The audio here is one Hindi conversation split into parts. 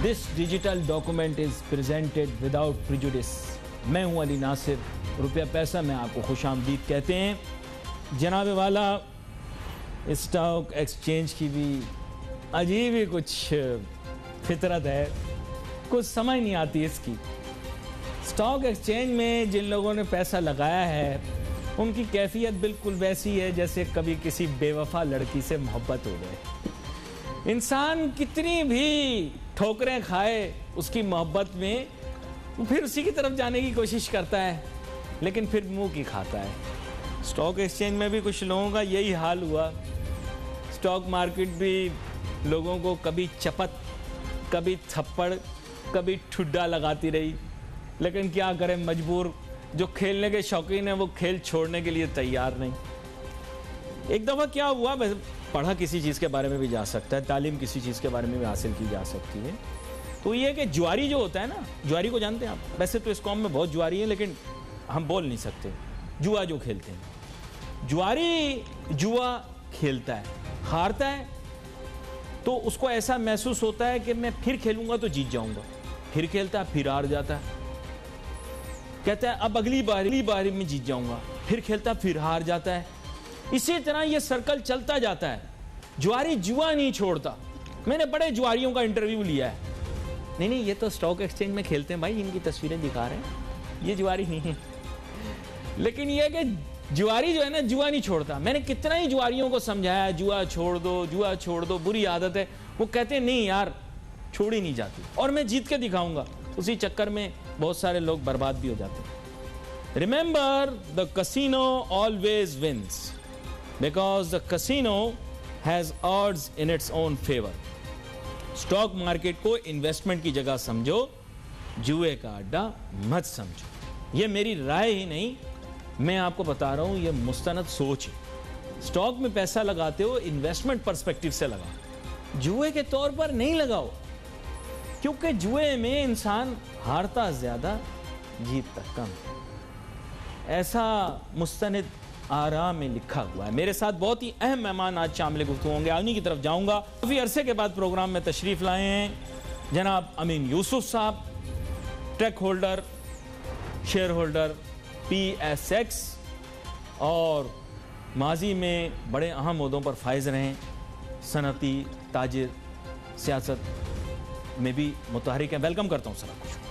This digital document is presented without prejudice. मैं हूं अली नासिर, रुपया पैसा में आपको खुशामदीद कहते हैं। जनाब वाला, स्टॉक एक्सचेंज की भी अजीब ही कुछ फितरत है, कुछ समझ नहीं आती इसकी। स्टॉक एक्सचेंज में जिन लोगों ने पैसा लगाया है उनकी कैफियत बिल्कुल वैसी है जैसे कभी किसी बेवफा लड़की से मोहब्बत हो गए। इंसान कितनी भी ठोकरें खाए उसकी मोहब्बत में, फिर उसी की तरफ जाने की कोशिश करता है, लेकिन फिर मुंह की खाता है। स्टॉक एक्सचेंज में भी कुछ लोगों का यही हाल हुआ। स्टॉक मार्केट भी लोगों को कभी चपत, कभी थप्पड़, कभी ठुड्डा लगाती रही, लेकिन क्या करें, मजबूर। जो खेलने के शौकीन है वो खेल छोड़ने के लिए तैयार नहीं। एक दफ़ा क्या हुआ, वैसे पढ़ा किसी चीज़ के बारे में भी जा सकता है, तालीम किसी चीज़ के बारे में भी हासिल की जा सकती है। तो ये कि जुआरी जो होता है ना, जुआरी को जानते हैं आप? वैसे तो इस कौम में बहुत जुआरी है, लेकिन हम बोल नहीं सकते। जुआ जो खेलते हैं, जुआरी जुआ खेलता है, हारता है तो उसको ऐसा महसूस होता है कि मैं फिर खेलूंगा तो जीत जाऊंगा। फिर खेलता है, फिर हार जाता है, कहता है अब अगली बारी में जीत जाऊंगा। फिर खेलता है, फिर हार जाता है। इसी तरह ये सर्कल चलता जाता है। जुआरी जुआ नहीं छोड़ता। मैंने बड़े जुआरियों का इंटरव्यू लिया है। नहीं, ये तो स्टॉक एक्सचेंज में खेलते हैं भाई, इनकी तस्वीरें दिखा रहे हैं, ये जुआरी नहीं है। लेकिन यह कि जुआरी जो है ना, जुआ नहीं छोड़ता। मैंने कितना ही जुआरियों को समझाया, जुआ छोड़ दो, जुआ छोड़ दो, बुरी आदत है। वो कहते हैं नहीं यार, छोड़ी नहीं जाती, और मैं जीत के दिखाऊंगा। उसी चक्कर में बहुत सारे लोग बर्बाद भी हो जाते हैं। Remember, the casino always wins because the casino has odds in its own favour. Stock market को इन्वेस्टमेंट की जगह समझो, जुए का अड्डा मत समझो। ये मेरी राय ही नहीं, मैं आपको बता रहा हूं, ये मुस्तनद सोच है। स्टॉक में पैसा लगाते हो इन्वेस्टमेंट पर्सपेक्टिव से लगाओ, जुए के तौर पर नहीं लगाओ, क्योंकि जुए में इंसान हारता ज्यादा, जीतता कम। ऐसा मुस्तनद आरा में लिखा हुआ है। मेरे साथ बहुत ही अहम मेहमान आज शामिल गुफ्तगू होंगे, उन्हीं की तरफ जाऊंगा। काफी अरसे के बाद प्रोग्राम में तशरीफ लाए हैं जनाब अमीन यूसुफ साहब, टेक होल्डर, शेयर होल्डर PSX, और माजी में बड़े अहम ओहदों पर फाइज रहे, सनती, ताजिर, सियासत में भी मुतहरिक हैं। वेलकम करता हूँ सर आपको।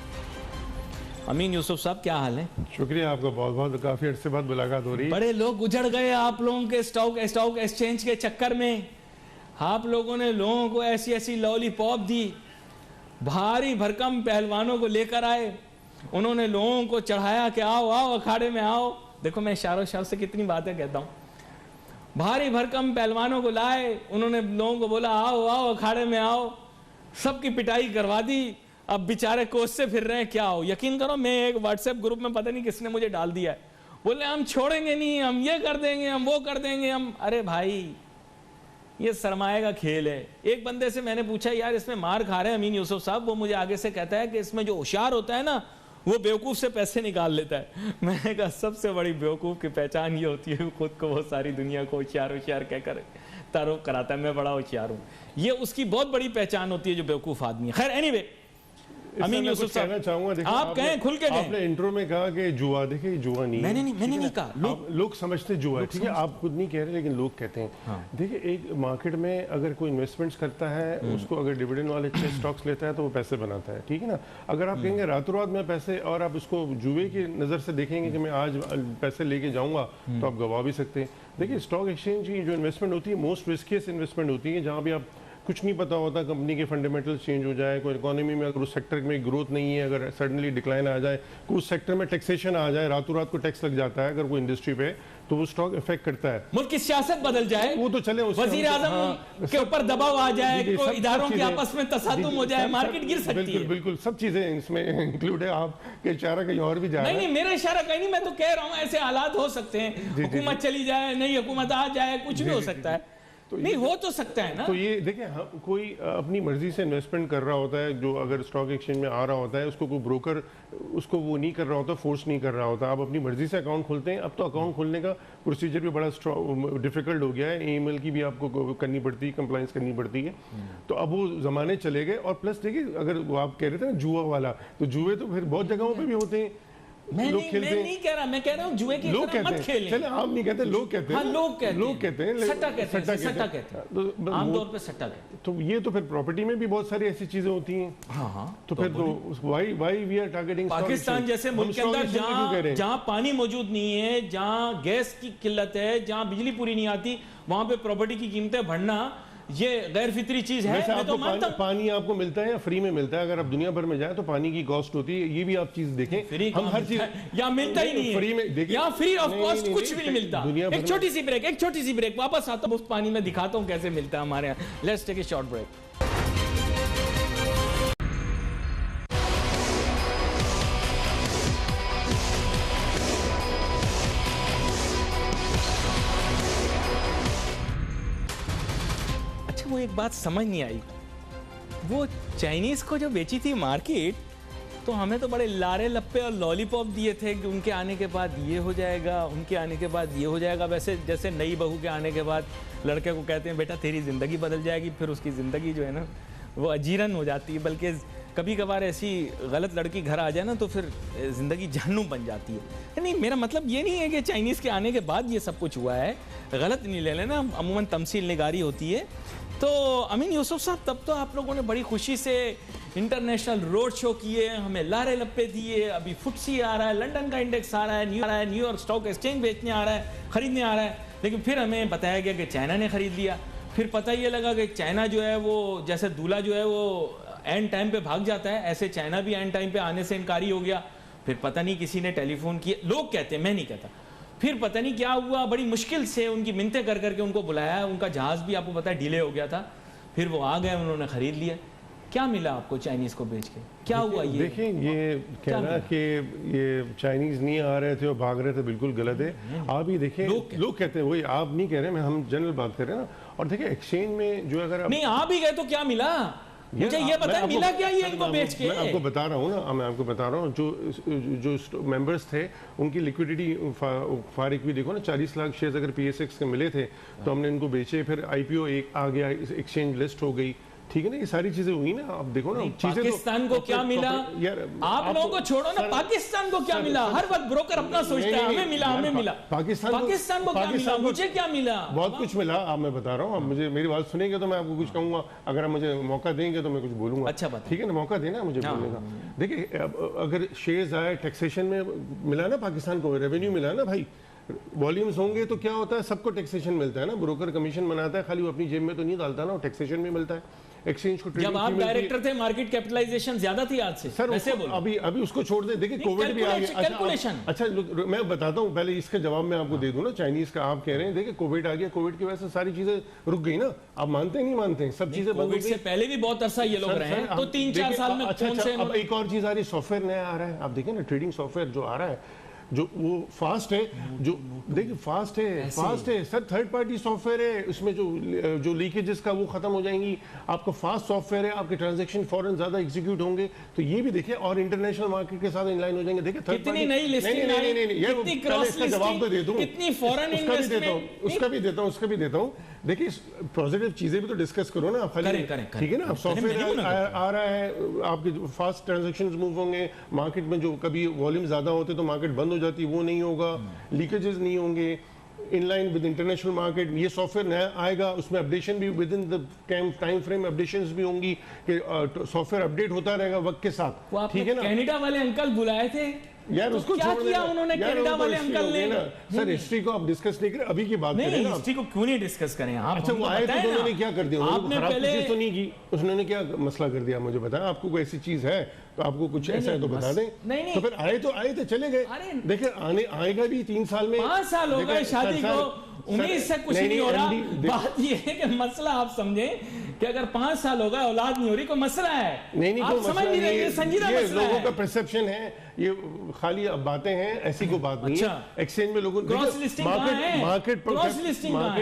अमीन यूसुफ साहब, क्या हाल है? शुक्रिया आपका बहुत बहुत, काफी अर्से बाद मुलाकात हो रही है। बड़े लोग उजड़ गए आप लोगों के स्टॉक एक्सचेंज के चक्कर में। आप लोगों ने लोगों को ऐसी ऐसी लॉलीपॉप दी, भारी भरकम पहलवानों को लेकर आए, उन्होंने लोगों को चढ़ाया कि आओ आओ अखाड़े में आओ। देखो मैं इशारों से कितनी बातें कहता हूँ। भारी भरकम पहलवानों को लाए, उन्होंने लोगों को बोला आओ आओ अखाड़े में आओ, सबकी पिटाई करवा दी। अब बेचारे कोच से फिर रहे हैं, क्या हो। यकीन करो, मैं एक व्हाट्सएप ग्रुप में, पता नहीं किसने मुझे डाल दिया है, बोले हम छोड़ेंगे नहीं, हम ये कर देंगे, हम वो कर देंगे, हम। अरे भाई, ये सरमाए का खेल है। एक बंदे से मैंने पूछा यार इसमें मार खा रहे हैं अमीन यूसुफ साहब, वो मुझे आगे से कहता है कि इसमें जो होशियार होता है ना, वो बेवकूफ़ से पैसे निकाल लेता है। मैंने कहा सबसे बड़ी बेवकूफ़ की पहचान ये होती है, खुद को वो सारी दुनिया को होशियार होशियार कहकर तारुफ कराता है, मैं बड़ा होशियार हूँ। ये उसकी बहुत बड़ी पहचान होती है जो बेवकूफ़ आदमी है। खैर एनीवे, अमीन यूसुफ साहब कहना चाहूंगा, आप कहें खुल के। आपने इंट्रो में कहा कि जुआ, देखिए जुआ नहीं, मैंने नहीं कहा। लोग समझते जुआ है, ठीक है, आप खुद नहीं कह रहे लेकिन लोग कहते हैं। हाँ। देखिए, एक मार्केट में अगर कोई इन्वेस्टमेंट्स करता है, उसको अगर डिविडेंड वाले अच्छे स्टॉक्स लेता है तो वो पैसे बनाता है, ठीक है ना। अगर आप कहेंगे रातों रात में पैसे, और आप उसको जुए की नज़र से देखेंगे कि मैं आज पैसे लेके जाऊंगा, तो आप गवा भी सकते हैं। देखिए, स्टॉक एक्सचेंज की जो इन्वेस्टमेंट होती है मोस्ट रिस्कियस इन्वेस्टमेंट होती है, जहाँ भी आप कुछ नहीं पता होता, कंपनी के फंडामेंटल्स चेंज हो जाए, कोई इकोनॉमी में अगर उस सेक्टर में ग्रोथ नहीं है, अगर सडनली डिक्लाइन आ जाए, कोई उस सेक्टर में टैक्सेशन आ जाए, रातों रात को टैक्स लग जाता है अगर कोई इंडस्ट्री पे, तो वो स्टॉक इफेक्ट करता है। मुल्क की सियासत बदल जाए, वो तो चले, वजीर आजम के ऊपर दबाव आ जाए, कोई इदारों के आपस में तसादुम हो जाए, मार्केट गिर सकती है। बिल्कुल सब चीजें इसमें इंक्लूड है। आपके इशारा कहीं और भी जा रहा है। नहीं, मेरा इशारा कहीं नहीं, मैं तो कह रहा हूँ ऐसे हालात हो सकते हैं, हुकूमत चली जाए, नई हुकूमत आ जाए, कुछ भी हो सकता है। नहीं हो तो सकता है ना। तो ये देखिए, कोई अपनी मर्जी से इन्वेस्टमेंट कर रहा होता है, जो अगर स्टॉक एक्सचेंज में आ रहा होता है, उसको कोई ब्रोकर उसको वो नहीं कर रहा होता, फोर्स नहीं कर रहा होता। आप अपनी मर्जी से अकाउंट खोलते हैं। अब तो अकाउंट खोलने का प्रोसीजर भी बड़ा डिफिकल्ट हो गया है, ईमेल की भी आपको करनी पड़ती है, कंप्लाइंस करनी पड़ती है। तो अब वो जमाने चले गए। और प्लस देखिए, अगर वो आप कह रहे थे ना जुआ वाला, तो जुए तो फिर बहुत जगहों पे भी होते हैं। मैं नहीं कह रहा, मैं कह रहा हूँ जुए की तरह मत खेलें। चले, आप नहीं कहते, लोग कहते हैं। हाँ, लोग कहते हैं सट्टा कहते हैं, आमतौर पे सट्टा कहते हैं। तो ये तो फिर प्रॉपर्टी में भी बहुत सारी ऐसी चीजें होती हैं। हाँ, तो फिर तो why we are targeting Pakistan जैसे मुल्क के अंदर जहाँ पानी मौजूद नहीं है, जहाँ गैस की किल्लत है, जहाँ बिजली पूरी नहीं आती, वहां पे प्रॉपर्टी की कीमतें बढ़ना ये गैर फितरी चीज है। मैं तो मानता हूं। पानी आपको मिलता है या फ्री में मिलता है? अगर आप दुनिया भर में जाए तो पानी की कॉस्ट होती है, ये भी आप चीज देखें। हम हर चीज या मिलता ही नहीं है फ्री में, देखिए या फ्री ऑफ कॉस्ट कुछ भी नहीं मिलता। एक छोटी सी ब्रेक, वापस आता हूं उस पानी में, दिखाता हूं कैसे मिलता है हमारे यहाँ। Let's take a short break. वो एक बात समझ नहीं आई, वो चाइनीज को जो बेची थी मार्केट, तो हमें तो बड़े लारे लप्पे और लॉलीपॉप दिए थे कि उनके आने के बाद ये हो जाएगा, उनके आने के बाद ये हो जाएगा। वैसे जैसे नई बहू के आने के बाद लड़के को कहते हैं बेटा तेरी ज़िंदगी बदल जाएगी, फिर उसकी ज़िंदगी जो है ना वो अजीरन हो जाती है। बल्कि कभी कभार ऐसी गलत लड़की घर आ जाए ना तो फिर ज़िंदगी जहन्नुम बन जाती है। नहीं, मेरा मतलब ये नहीं है कि चाइनीज़ के आने के बाद ये सब कुछ हुआ है, गलत नहीं ले लेना, अमूमन तमसील निगारी होती है। तो अमीन यूसुफ साहब, तब तो आप लोगों ने बड़ी खुशी से इंटरनेशनल रोड शो किए, हमें लारे लप्पे दिए। अभी फुटसी आ रहा है, लंदन का इंडेक्स आ रहा है, न्यूयॉर्क स्टॉक एक्सचेंज बेचने आ रहा है, खरीदने आ रहा है। लेकिन फिर हमें बताया गया कि चाइना ने खरीद लिया। फिर पता ये लगा कि चाइना जो है वो, जैसे दूल्हा जो है वो एंड टाइम पे भाग जाता है, ऐसे चाइना भी एंड टाइम पे आने से इनकारी हो गया। फिर पता नहीं किसी ने टेलीफोन किया, लोग कहते हैं, मैं नहीं कहता। फिर पता नहीं क्या हुआ, बड़ी मुश्किल से उनकी मिन्नतें कर करके उनको बुलाया। उनका जहाज भी आपको पता है डिले हो गया था। फिर वो आ गए, उन्होंने खरीद लिया। क्या मिला आपको चाइनीज को बेच के? क्या हुआ ये? देखिए, ये कहना कि ये चाइनीज नहीं आ रहे थे और भाग रहे थे, बिल्कुल गलत है। आप ही देखिए, लोग कहते हैं, वही आप नहीं कह रहे, हम जनरल बात कर रहे हैं ना। और देखिए एक्सचेंज में जो अगर नहीं आ भी गए तो क्या मिला, मुझे ये बताइए, मिला क्या ये इनको बेच के? मैं आपको बता रहा हूँ ना, मैं आपको बता रहा हूँ, जो मेंबर्स थे उनकी लिक्विडिटी फारिक भी देखो ना, 40 लाख शेयर्स अगर PSX के मिले थे तो हमने इनको बेचे। फिर IPO एक आ गया, एक्सचेंज लिस्ट हो गई, ठीक है ना। ये सारी चीजें हुई ना, आप देखो ना। पाकिस्तान को क्या मिला यार, आप लोगों को छोड़ो ना, पाकिस्तान को क्या मिला? हर वक्त ब्रोकर अपना सोचता है, हमें मिला, हमें मिला। पाकिस्तान को क्या मिला? मुझे क्या मिला? बहुत कुछ मिला। आप, मैं बता रहा हूँ, आप मुझे मेरी बात सुनेंगे तो मैं आपको कुछ कहूंगा। अगर आप मुझे मौका देंगे तो मैं कुछ बोलूंगा। अच्छा बात, ठीक है ना, मौका देना मुझे बोलने का। देखिए, अगर शेयर्स आए, टैक्सेशन में मिला ना पाकिस्तान को, रेवेन्यू मिला ना भाई, वॉल्यूम्स होंगे तो क्या होता है, सबको टैक्सेशन मिलता है ना। ब्रोकर कमीशन बनाता है, खाली वो अपनी जेब में तो नहीं डालता ना, टैक्सेशन भी मिलता है। एक्सचेंज को जब आप डायरेक्टर थे, मार्केट कैपिटलाइजेशन ज्यादा थी आज से, सर अभी उसको छोड़ दे। देखिए कोविड भी आ गया। अच्छा मैं बताता हूँ, पहले इसका जवाब मैं आपको दे दूं ना। चाइनीज का आप कह रहे हैं, देखिए कोविड आ गया, कोविड की वजह से सारी चीजें रुक गई ना। आप मानते हैं नहीं मानते हैं, सब चीजें बंद हो गई। से पहले भी बहुत अरसा ये लोग रहे हैं, तो 3-4 साल में। अच्छा, अब एक और चीज आ रही, सॉफ्टवेयर नया आ रहा है। आप देखिए ना, ट्रेडिंग सॉफ्टवेयर जो आ रहा है, जो वो फास्ट है, जो देखिए फास्ट है सर, थर्ड पार्टी सॉफ्टवेयर है। उसमें जो लीकेजेस का वो खत्म हो जाएंगी। आपको फास्ट सॉफ्टवेयर है, आपके ट्रांजैक्शन फौरन ज्यादा एग्जीक्यूट होंगे। तो ये भी देखिए, और इंटरनेशनल मार्केट के साथ इनलाइन हो जाएंगे। देखिए कितनी नई लिस्टिंग, नहीं, इसका जवाब तो दे दूं, कितनी फॉरेन इन्वेस्टमेंट, उसका भी देता हूं। देखिए पॉजिटिव चीजें भी तो डिस्कस करो ना आप, ठीक है ना। अब सॉफ्टवेयर आ रहा है, आपके फास्ट ट्रांजैक्शंस मूव होंगे। मार्केट में जो कभी वॉल्यूम ज्यादा होते तो मार्केट बंद हो जाती, वो नहीं होगा। लीकेजेस नहीं होंगे, in line with international market. ये सॉफ्टवेयर नया आएगा, उसमें अपडेशन भी with in the time frame updations भी होंगी कि सॉफ्टवेयर अपडेट होता रहेगा वक्त के साथ, ठीक है ना। कनाडा वाले अंकल बुलाए थे यार, तो उसको क्या किया उन्होंने कनाडा वाले अंकल ने? सर हिस्ट्री को आप डिस्कस नहीं करें, अभी की बात करें ना। हिस्ट्री को क्यों नहीं डिस्कस करें आप? अच्छा, वो आए तो उन्होंने क्या कर दिया? आपने पहले तो नहीं की, उसने क्या मसला कर दिया मुझे बताएं। आपको कोई ऐसी चीज है तो आपको कुछ ऐसा है तो बता दें। नहीं, तो फिर आए तो चले गए। देखिए आएगा भी 3 साल में, 5 साल हो गए शादी को, 19 से कुछ नहीं हो रहा। बात ये है कि मसला आप समझे कि अगर 5 साल हो गए औलाद नहीं हो रही, कोई मसला है। नहीं आप समझ नहीं रहे, संजीदा मसला है। लोगों का परसेप्शन है, ये खाली अब बातें हैं, ऐसी कोई बात नहीं है। एक्सचेंज में लोगों मार्केट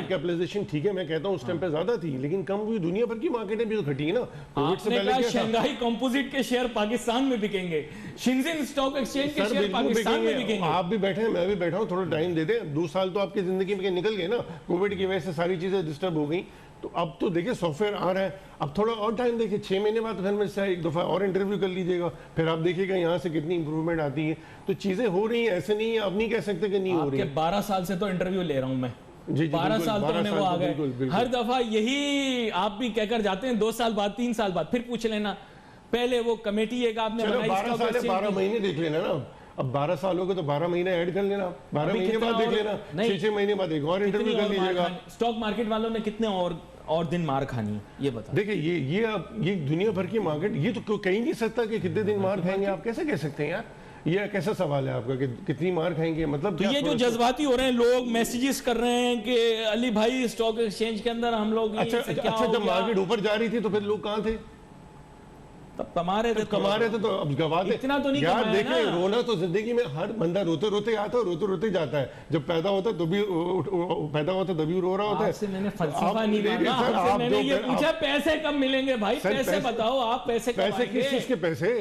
कैपिटलाइजेशन ठीक है, मैं कहता हूँ उस टाइम पे ज्यादा थी, लेकिन कम हुई। दुनिया भर की मार्केटें भी तो घटी है ना। कोविड से पहले शंघाई कंपोजिट के शेयर पाकिस्तान में बिकेंगे, शिंजिन स्टॉक एक्सचेंज के शेयर पाकिस्तान में बिकेंगे। आप भी बैठे हैं, मैं भी बैठा हूँ, थोड़ा टाइम दे दें। 2 साल तो आपकी जिंदगी में निकल गए ना, कोविड की वजह से सारी चीजें डिस्टर्ब हो गई। तो अब तो देखिए सॉफ्टवेयर आ रहा है, अब थोड़ा और टाइम देखिए, 6 महीने बाद फिर मेरे से एक दफा और इंटरव्यू कर लीजिएगा, फिर आप देखिएगा यहाँ से कितनी इंप्रूवमेंट आती है। तो चीजें हो रही हैं, ऐसे नहीं है, अब नहीं कह सकते कि नहीं हो रही है। 12 साल से तो इंटरव्यू ले रहा हूँ मैं, 12 साल तो होने वो आ गए। हर दफा यही आप भी कहकर जाते हैं, 2 साल बाद 3 साल बाद फिर पूछ लेना। पहले वो कमेटी एक आपने बनाई, 12 साल 12 महीने देख लेना ना। अब 12 साल हो गए तो 12 महीने ऐड कर लेना, 12 महीने बाद देख लेना, 6 महीने बाद एक और इंटरव्यू कर लीजिएगा। स्टॉक मार्केट वालों ने कितने और दिन मार खानी है, ये बता। देखिए ये दुनिया भर की मार्केट, ये तो कहीं नहीं सकता कि कितने दिन मार खाएंगे। आप कैसे कह सकते हैं यार, ये कैसा सवाल है आपका कि कितनी मार खाएंगे? मतलब तो ये जो जज्बाती हो रहे हैं लोग, मैसेजेस कर रहे हैं कि अली भाई स्टॉक एक्सचेंज के अंदर हम लोग अच्छा जब मार्केट ऊपर जा रही थी तो फिर लोग कहाँ थे? तब कमा रहे थे तो अब गवा दे। इतना तो नहीं यार देखिए, रोना तो जिंदगी में हर बंदा रोते रोते आता है, रोते रोते जाता है। जब पैदा होता है तो भी पैदा होता तभी रो रहा होता है। आपसे मैंने फलसफा नहीं मांगा, आपसे मैंने ये पूछा पैसे कब मिलेंगे भाई, पैसे बताओ आप, पैसे किस चीज के पैसे,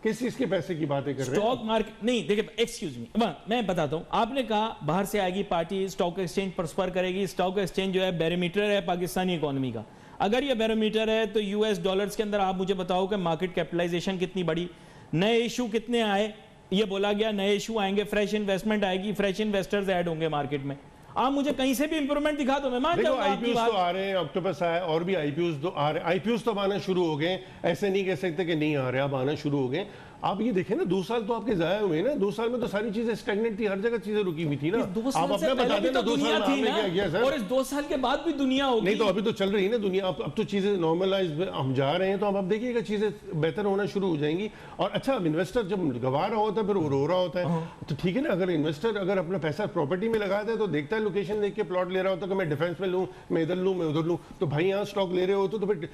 किस चीज के पैसे की बातें कर रहे हैं? स्टॉक मार्केट नहीं, देखिए एक्सक्यूज मी, मैं बताता हूं। आपने कहा बाहर से आएगी पार्टी, स्टॉक एक्सचेंज प्रॉस्पर करेगी। स्टॉक एक्सचेंज जो है बैरोमीटर है पाकिस्तानी इकोनॉमी का। अगर ये बैरोमीटर है तो यूएस डॉलर्स के अंदर आप मुझे बताओ कि मार्केट कैपिटलाइजेशन कितनी बढ़ी, नए इशू कितने आए। ये बोला गया नए इशू आएंगे, फ्रेश इन्वेस्टमेंट आएगी, फ्रेश इन्वेस्टर्स ऐड होंगे मार्केट में। आप मुझे कहीं से भी इंप्रूवमेंट दिखा दो, मैं मान जाऊंगा। आईपीओ तो आ रहे हैं, ऑक्टोपस आया, और भी आईपीओ तो आ रहे हैं। आईपीओ तो आना शुरू हो गए, ऐसे नहीं कह सकते कि नहीं आ रहे, अब आना शुरू हो गए। आप ये देखें ना, 2 साल तो आपके जाया हुए ना। 2 साल में तो सारी चीजें स्टैग्नेंट थी, हर जगह चीजें रुकी हुई थी ना। आप अपना बता दें ना, 2 साल में क्या किया सर? और इस 2 साल के बाद भी दुनिया होगी। नहीं तो अभी तो चल रही है ना दुनिया, अब तो चीजें नॉर्मलाइज हम जा रहे हैं, तो अब देखिएगा चीजें बेहतर होना शुरू हो जाएंगी। और अच्छा, इन्वेस्टर जब गवा रहा होता है फिर वो रो रहा होता है, तो ठीक है ना। अगर इन्वेस्टर अगर अपना पैसा प्रॉपर्टी में लगाता है तो देखता है, लोकेशन देख के प्लॉट ले रहा होता है कि मैं डिफेंस में लूं, मैं इधर लूं, मैं उधर लूं। तो भाई यहाँ स्टॉक ले रहे हो तो फिर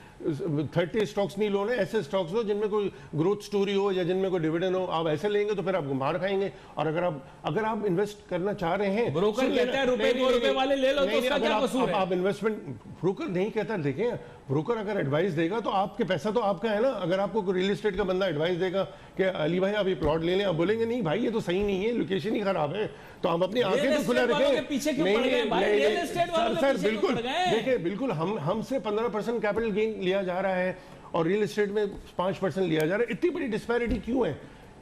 30 स्टॉक्स नहीं लो ना, ऐसे स्टॉक्स लो जिनमें कोई ग्रोथ स्टोरी हो या जिनमें कोई डिविडेंड हो। आप ऐसे लेंगे तो फिर आप मार खाएंगे। और अगर आप इन्वेस्ट करना चाह रहे हैं, ब्रोकर कहता है रुपए 2 रुपए वाले ले लो, तो उसका क्या कसूर है? आप इन्वेस्टमेंट, ब्रोकर नहीं कहता। देखें, ब्रोकर अगर एडवाइस देगा तो आपके पैसा तो आपका है ना। अगर आपको रियल एस्टेट का बंदा एडवाइस देगा कि अली भाई आप ये प्लॉट ले लें, आप बोलेंगे नहीं भाई ये तो सही नहीं है, लोकेशन ही खराब है, तो आप अपनी आंखें तो खुला रखें। सर बिल्कुल, देखिए बिल्कुल हमसे 15% कैपिटल गेन लिया जा रहा है और रियल एस्टेट में 5% लिया जा रहा है। इतनी बड़ी डिस्पैरिटी क्यों है?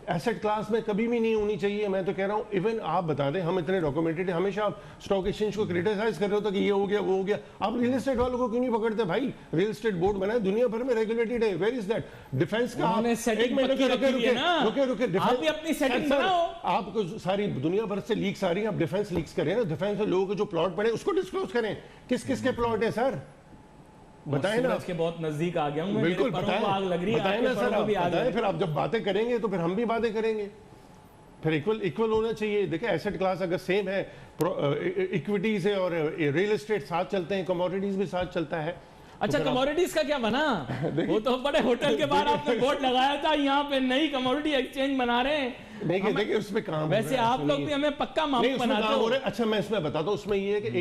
एसेट क्लास में कभी भी नहीं होनी चाहिए। मैं तो कह रहा हूँ, इवन आप बता दें, हम इतने डॉक्यूमेंटेड, हमेशा आप स्टॉक एक्सचेंज को क्रिटिसाइज कर रहे हो तो कि ये हो गया वो हो गया। आप रियल एस्टेट वालों को क्यों नहीं पकड़ते भाई? रियल एस्टेट बोर्ड बना है, दुनिया भर में रेगुलेटेड है। Where is that? डिफेंस का आप आपको सारी दुनिया भर से लीक्स आ रही है, आप डिफेंस लीक्स करें ना। डिफेंस में लोगों के जो प्लॉट पड़े उसको डिस्क्लोज करें, किस किस के प्लॉट है सर, बताएं ना। के बहुत नजदीक आ गया हूं मैं, बिल्कुल आग लग रही है, बताएं ना सर, बताएं। फिर आप जब बातें करेंगे तो फिर हम भी बातें करेंगे। फिर इक्वल होना चाहिए। देखिए एसेट क्लास अगर सेम है, इक्विटीज है और रियल एस्टेट साथ चलते हैं, कमोडिटीज भी साथ चलता है। अच्छा, कमोडिटीज का क्या बना? वो तो बड़े होटल के बाहर आपने बोर्ड लगाया था, यहाँ पे नई कमोडिटी एक्सचेंज बना रहे हैं। देखिए उसमें काम, वैसे आप लोग भी हमें पक्का मामू बनाते हो। अच्छा मैं इसमें बताता हूँ, उसमें ये है कि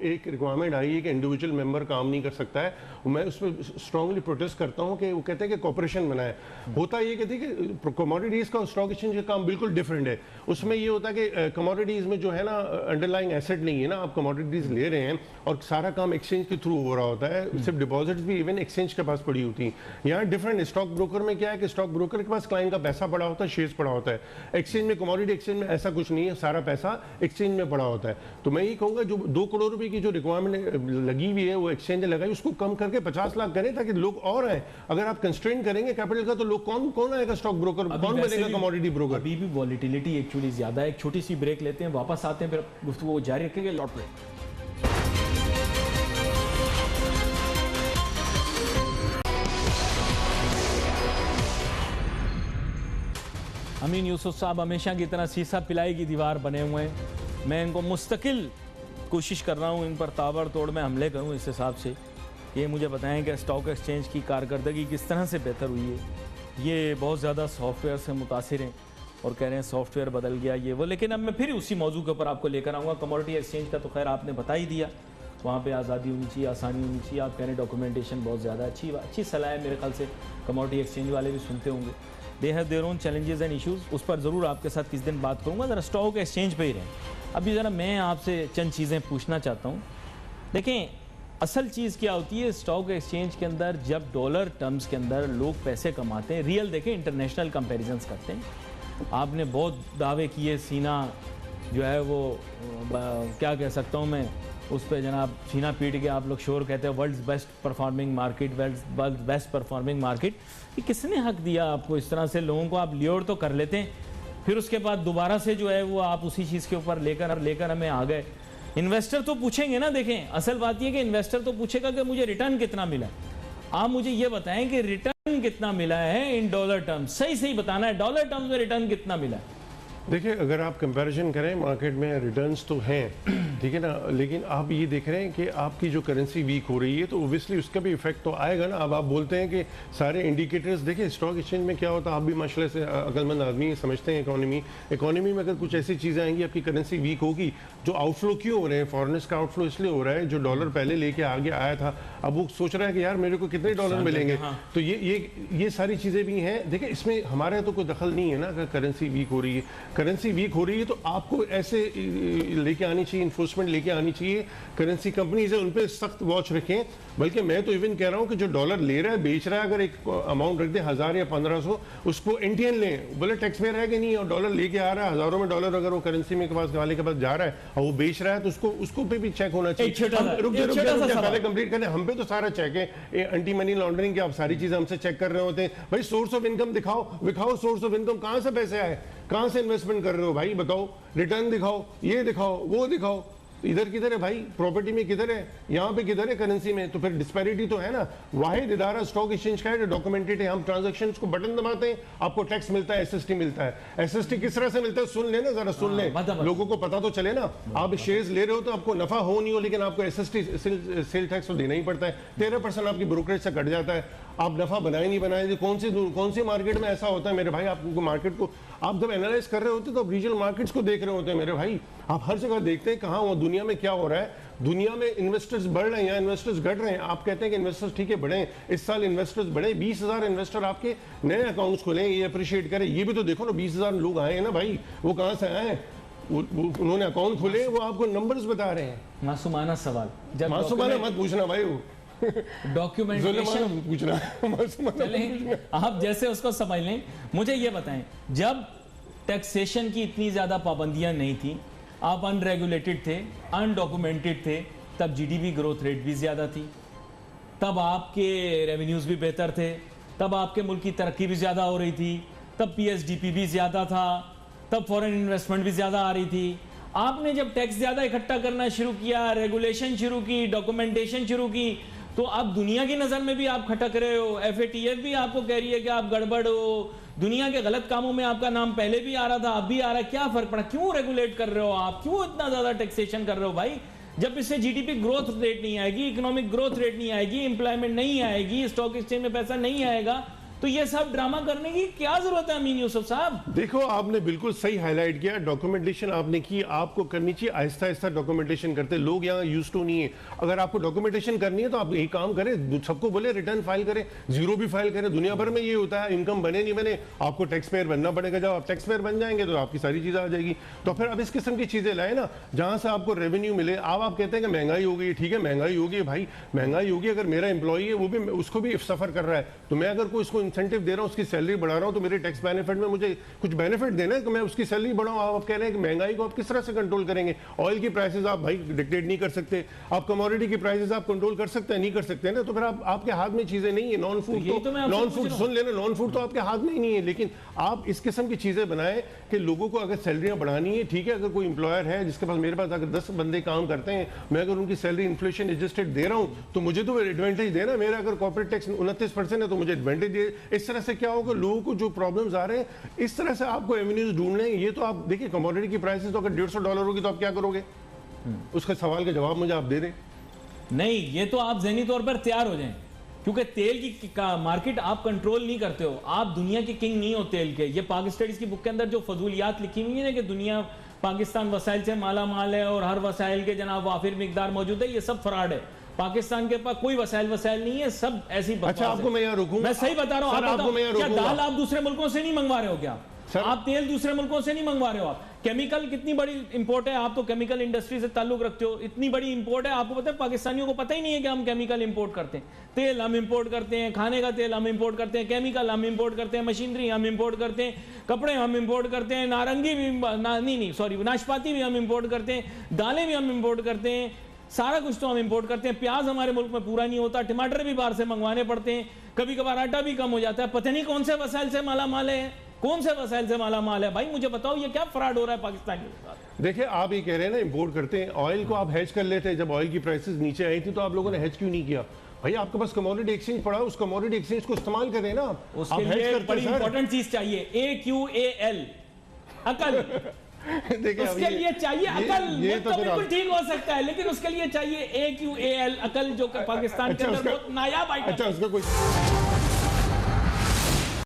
एक रिक्वायरमेंट आई है कि इंडिविजुअल मेंबर काम नहीं कर सकता है। मैं उसमें स्ट्रांगली प्रोटेस्ट करता हूँ कि वो कहते हैं कि कॉर्पोरेशन बनाए। होता ये कहते हैं कि कमोडिटीज का स्टॉक एक्सचेंज का काम बिल्कुल डिफरेंट है। उसमें ये होता है कि कमोडिटीज में जो है ना अंडरलाइंग एसेट नहीं है ना, आप कमोडिटीज ले रहे हैं और सारा काम एक्सचेंज के थ्रू हो रहा होता है। सिर्फ डिपॉजिट्स भी इवन एक्सचेंज के पास पड़ी होती है। यहाँ डिफरेंट स्टॉक ब्रोकर में क्या है कि स्टॉक ब्रोकर के पास क्लाइंट का पैसा पड़ा होता है, शेयर्स पड़ा होता है। एक्सचेंज में, कमोडिटी एक्सचेंज में ऐसा कुछ नहीं है, सारा पैसा एक्सचेंज में पड़ा होता है। तो मैं ये कहूंगा जो 2 करोड़ रुपए की जो रिक्वायरमेंट लगी हुई है वो एक्सचेंज लगाई, उसको कम करके 50 लाख करें ताकि लोग और आए। अगर आप कंस्ट्रेन करेंगे कैपिटल का तो लोग कौन आएगा स्टॉक ब्रोकर, कौन बनेगा कमोडिटी ब्रोकर? अभी भी वॉलिटिलिटी एक्चुअली ज्यादा है। एक छोटी सी ब्रेक लेते हैं, वापस आते हैं, फिर गुफ्तगू जारी रखेंगे। लौट ब्रेक। अमीन यूसुफ साहब हमेशा की तरह सीसा पिलाई की दीवार बने हुए हैं। मैं इनको मुस्तकिल कोशिश कर रहा हूँ इन पर ताबड़तोड़ में हमले करूँ इस हिसाब से, ये मुझे बताएं कि स्टॉक एक्सचेंज की कारकर्दगी किस तरह से बेहतर हुई है। ये बहुत ज़्यादा सॉफ्टवेयर से मुतासिर हैं और कह रहे हैं सॉफ्टवेयर बदल गया ये वो, लेकिन अब मैं फिर उसी मौजू के ऊपर आपको लेकर आऊँगा। कमोडिटी एक्सचेंज का तो खैर आपने बता ही दिया, वहाँ पे आज़ादी होनी चाहिए, आसानी होनी चाहिए। आप कह रहे हैं डॉक्यूमेंटेशन बहुत ज़्यादा अच्छी सलाह है, मेरे ख्याल से कमोडिटी एक्सचेंज वाले भी सुनते होंगे। They have their own challenges and issues, उस पर ज़रूर आपके साथ किस दिन बात करूँगा। ज़रा स्टॉक एक्सचेंज पे ही रहें। अभी ज़रा मैं आपसे चंद चीज़ें पूछना चाहता हूँ। देखें, असल चीज़ क्या होती है स्टॉक एक्सचेंज के अंदर, जब डॉलर टर्म्स के अंदर लोग पैसे कमाते हैं, रियल देखें इंटरनेशनल कंपेरिजन्स करते हैं। आपने बहुत दावे किए, सीना जो है वो क्या कह सकता हूँ मैं, उस पर जनाब सीना पीट के आप लोग शोर कहते हैं world's best performing market, world's best performing market. ये किसने हक दिया आपको इस तरह से? लोगों को आप लियोर तो कर लेते हैं, फिर उसके बाद दोबारा से जो है वो आप उसी चीज़ के ऊपर लेकर हमें आ गए। इन्वेस्टर तो पूछेंगे ना, देखें असल बात यह कि इन्वेस्टर तो पूछेगा कि मुझे रिटर्न कितना मिला। आप मुझे ये बताएं कि रिटर्न कितना मिला है इन डॉलर टर्म्स, सही बताना है, डॉलर टर्म्स में रिटर्न कितना मिला है। देखिए, अगर आप कंपैरिजन करें मार्केट में रिटर्न्स तो हैं, ठीक है ना, लेकिन आप ये देख रहे हैं कि आपकी जो करेंसी वीक हो रही है तो ओब्वियसली उसका भी इफेक्ट तो आएगा ना। अब आप बोलते हैं कि सारे इंडिकेटर्स, देखिए स्टॉक एक्सचेंज में क्या होता है, आप भी माशाल्लाह से अक्लमंद आदमी समझते हैं इकोनॉमी में अगर कुछ ऐसी चीज़ें आएंगी आपकी करेंसी वीक होगी। जो आउटफ्लो क्यों हो रहे हैं, फॉरेनर्स का आउटफ्लो इसलिए हो रहा है, जो डॉलर पहले लेके आगे आया था अब वो सोच रहा है कि यार मेरे को कितने डॉलर मिलेंगे। तो ये सारी चीज़ें भी हैं। देखिए, इसमें हमारा तो कोई दखल नहीं है ना। अगर करेंसी वीक हो रही है, करेंसी वीक हो रही है तो आपको ऐसे लेके आनी चाहिए, इन्फोर्समेंट लेके आनी चाहिए। करेंसी कंपनीज है उन पे सख्त वॉच रखें। बल्कि मैं तो इवन कह रहा हूं कि जो डॉलर ले रहा है बेच रहा है, अगर एक अमाउंट रख दे 1000 या 1500, उसको एनटीएन लें, बोले टैक्स पेयर है कि नहीं, और डॉलर लेके आ रहा है हजारों में डॉलर, अगर वो करेंसी में के पास वाले के पास जा रहा है और वो बेच रहा है तो उसको पे भी चेक होना चाहिए। पहले कंप्लीट करें, हम पे तो सारा चेक है, एंटी मनी लॉन्ड्रिंग की आप सारी चीजें हमसे चेक कर रहे होते हैं। भाई सोर्स ऑफ इनकम दिखाओ सोर्स ऑफ इनकम, कहां से पैसे आए, कहां से इन्वेस्टमेंट कर रहे हो भाई, बताओ। रिटर्न दिखाओ, ये दिखाओ, वो दिखाओ। इधर किधर है भाई, प्रॉपर्टी में किधर है, यहाँ पे किधर है करेंसी में? तो फिर डिस्पैरिटी तो है ना। वाहिद इदारा स्टॉक एक्सचेंज का है जो डॉक्यूमेंटेड है। हम ट्रांजैक्शंस को बटन दबाते हैं, आपको टैक्स मिलता है, एसएसटी मिलता है। एसएसटी किस तरह से मिलता है सुन लेना जरा, सुन ले, लोगों को पता तो चले ना। आप शेयर्स ले रहे हो तो आपको नफा हो नहीं हो, लेकिन आपको एसएसटी सेल टैक्स तो देना ही पड़ता है। 13% आपकी ब्रोकरेज से कट जाता है। आप नफा बनाए नहीं बनाए, कौन सी मार्केट में ऐसा होता है मेरे भाई? आपको मार्केट को आप जब एनालाइज कर रहे होते तो आप रीजनल मार्केट्स को देख रहे होते हैं मेरे भाई। आप हर जगह देखते हैं कहाँ वो दुनिया में क्या हो रहा है। दुनिया में इन्वेस्टर्स बढ़ रहे हैं या इन्वेस्टर्स घट रहे हैं। आप कहते हैं कि इन्वेस्टर्स ठीक है बढ़े, इस साल इन्वेस्टर्स बढ़े, 20,000 इन्वेस्टर आपके नए अकाउंट्स खोले, ये अप्रिशिएट करें। ये भी तो देखो ना, 20,000 लोग आए हैं ना भाई, वो कहाँ से आए हैं? उन्होंने अकाउंट खोले, वो आपको नंबर्स बता रहे हैं। मासूमाना सवाल, मासूमाना मत पूछना भाई, वो डॉक्यूमेंटेशन पूछना, आप जैसे उसको समझ लें। मुझे ये बताएं, जब टैक्सेशन की इतनी ज्यादा पाबंदियां नहीं थी, आप अनरेगुलेटेड थे, अनडॉक्यूमेंटेड थे, तब जीडीपी ग्रोथ रेट भी ज्यादा थी, तब आपके रेवेन्यूज भी बेहतर थे, तब आपके मुल्क की तरक्की भी ज्यादा हो रही थी, तब पीएसडीपी भी ज्यादा था, तब फॉरेन इन्वेस्टमेंट भी ज्यादा आ रही थी। आपने जब टैक्स ज्यादा इकट्ठा करना शुरू किया, रेगुलेशन शुरू की, डॉक्यूमेंटेशन शुरू की, तो अब दुनिया की नजर में भी आप खटक रहे हो। एफएटीएफ भी आपको कह रही है कि आप गड़बड़ हो, दुनिया के गलत कामों में आपका नाम पहले भी आ रहा था, अब भी आ रहा है। क्या फर्क पड़ा? क्यों रेगुलेट कर रहे हो आप? क्यों इतना ज्यादा टैक्सेशन कर रहे हो भाई? जब इससे जीडीपी ग्रोथ रेट नहीं आएगी, इकोनॉमिक ग्रोथ रेट नहीं आएगी, एम्प्लॉयमेंट नहीं आएगी, स्टॉक एक्सचेंज में पैसा नहीं आएगा, तो ये सब ड्रामा करने की क्या जरूरत है अमीन यूसुफ साहब? देखो, आपने बिल्कुल सही हाईलाइट किया। डॉक्यूमेंटेशन आपने की, आपको करनी चाहिए, आहिस्ता आहिस्ता डॉक्यूमेंटेशन करते। लोग यहाँ यूज टू नहीं है। अगर आपको डॉक्यूमेंटेशन करनी है तो आप एक काम करें, सबको बोले रिटर्न फाइल करें, जीरो भी फाइल करें। दुनिया भर में ये होता है, इनकम बने नहीं बने, आपको टैक्स पेयर बनना पड़ेगा। जब आप टैक्स पेयर बन जाएंगे तो आपकी सारी चीजें आ जाएगी। तो फिर अब इस किस्म की चीजें लाए ना, जहां से आपको रेवेन्यू मिले। आप कहते हैं कि महंगाई हो गई, ठीक है महंगाई होगी भाई, महंगाई होगी। अगर मेरा एम्प्लॉई है, वो भी उसको भी सफर कर रहा है, तो मैं अगर कोई इसको इंसेंटिव दे रहा हूँ, उसकी सैलरी बढ़ा रहा हूं, तो मेरे टैक्स बेनिफिट में मुझे कुछ बेनिफिट देना है कि मैं उसकी सैलरी बढ़ाऊं। आप कह रहे हैं कि महंगाई को आप किस तरह से कंट्रोल करेंगे? ऑयल की प्राइसेस आप भाई डिक्टेट नहीं कर सकते, आप कमोडिटी की प्राइसेस आप कंट्रोल कर सकते हैं? नहीं कर सकते ना। तो फिर आपके हाथ में चीजें नहीं है। नॉन फूड सुन लेना, नॉन फूड तो आपके हाथ में ही नहीं है। लेकिन आप इस किस्म की चीजें बनाएं कि लोगों को अगर सैलरियां बढ़ानी है, ठीक है, अगर कोई इंप्लॉयर है जिसके पास, मेरे पास अगर 10 बंदे काम करते हैं, मैं अगर उनकी सैलरी इन्फ्लेशन एडजस्टेड दे रहा हूं, तो मुझे तो एडवांटेज देना। मेरा अगर कॉर्पोरेट टैक्स 29% है तो मुझे एडवांटेज दे। इस तरह से क्या होगा, लोगों को जो प्रॉब्लम्स आ रहे हैं, इस तरह से आपको एवेन्यूज ढूंढने हैं। ये तो आप देखिए, कमोडिटी की प्राइसेस तो अगर $150 होगी तो आप क्या करोगे? उसके सवाल का जवाब मुझे आप दे दें। नहीं, ये तो आप ज़हनी तौर पर तैयार हो जाएं, क्योंकि तेल की मार्केट आप कंट्रोल नहीं करते हो, आप दुनिया के किंग नहीं हो तेल के। ये पाक स्टडीज की बुक के अंदर जो फजूलियात लिखी हुई है कि दुनिया पाकिस्तान वसाइल से माला माल है और हर वसाइल के जनाब वाफिर मिकदार मौजूद है, ये सब फ्रॉड है। पाकिस्तान के पास कोई वसाइल नहीं है, सब ऐसी बकवास अच्छा, आपको मैं यहाँ रोकूंगा, मैं सही बता रहा हूँ। आप बताओ, क्या दाल आप दूसरे मुल्कों से नहीं मंगवा रहे हो क्या? आप तेल दूसरे मुल्कों से नहीं मंगवा रहे हो? आप केमिकल कितनी बड़ी इंपोर्ट है, आप तो केमिकल इंडस्ट्री से ताल्लुक रखते हो, इतनी बड़ी इंपोर्ट है, आपको पता है पाकिस्तानियों को पता ही नहीं है कि हम केमिकल इंपोर्ट करते हैं। तेल हम इंपोर्ट करते हैं, खाने का तेल हम इंपोर्ट करते हैं, केमिकल हम इंपोर्ट करते हैं, मशीनरी हम इंपोर्ट करते हैं, कपड़े हम इंपोर्ट करते हैं, नारंगी भी नाशपाती भी हम इंपोर्ट करते हैं, दालें भी हम इंपोर्ट करते हैं, सारा कुछ तो हम इंपोर्ट करते हैं। प्याज हमारे मुल्क में पूरा नहीं होता, टमाटर भी बाहर से मंगवाने पड़ते हैं, कभी कभार आटा भी कम हो जाता है। पता नहीं कौन से वसाइल से माला माल है, कौन से वसाइल से माला माल है। भाई मुझे बताओ, ये क्या फ्रॉड हो रहा है पाकिस्तान के साथ? देखिए, आप ये कह रहे हैं ना इंपोर्ट करते हैं, ऑयल को आप हेज कर लेते हैं। जब ऑयल की प्राइसेस नीचे आई थी तो आप लोगों ने हेज क्यों नहीं किया? भाई आपके पास कमोडिटी एक्सचेंज पड़ा, उस कमोडिटी एक्सचेंज को इस्तेमाल करें ना। उसके लिए बड़ी इंपॉर्टेंट चीज चाहिए, AQAL, अकल। देखिए, उसके लिए चाहिए अकल। ये तो बिल्कुल ठीक हो सकता है, लेकिन उसके लिए चाहिए AQAL, अकल, जो पाकिस्तान के अंदर बहुत नायाब आइटम। अच्छा, उसका कोई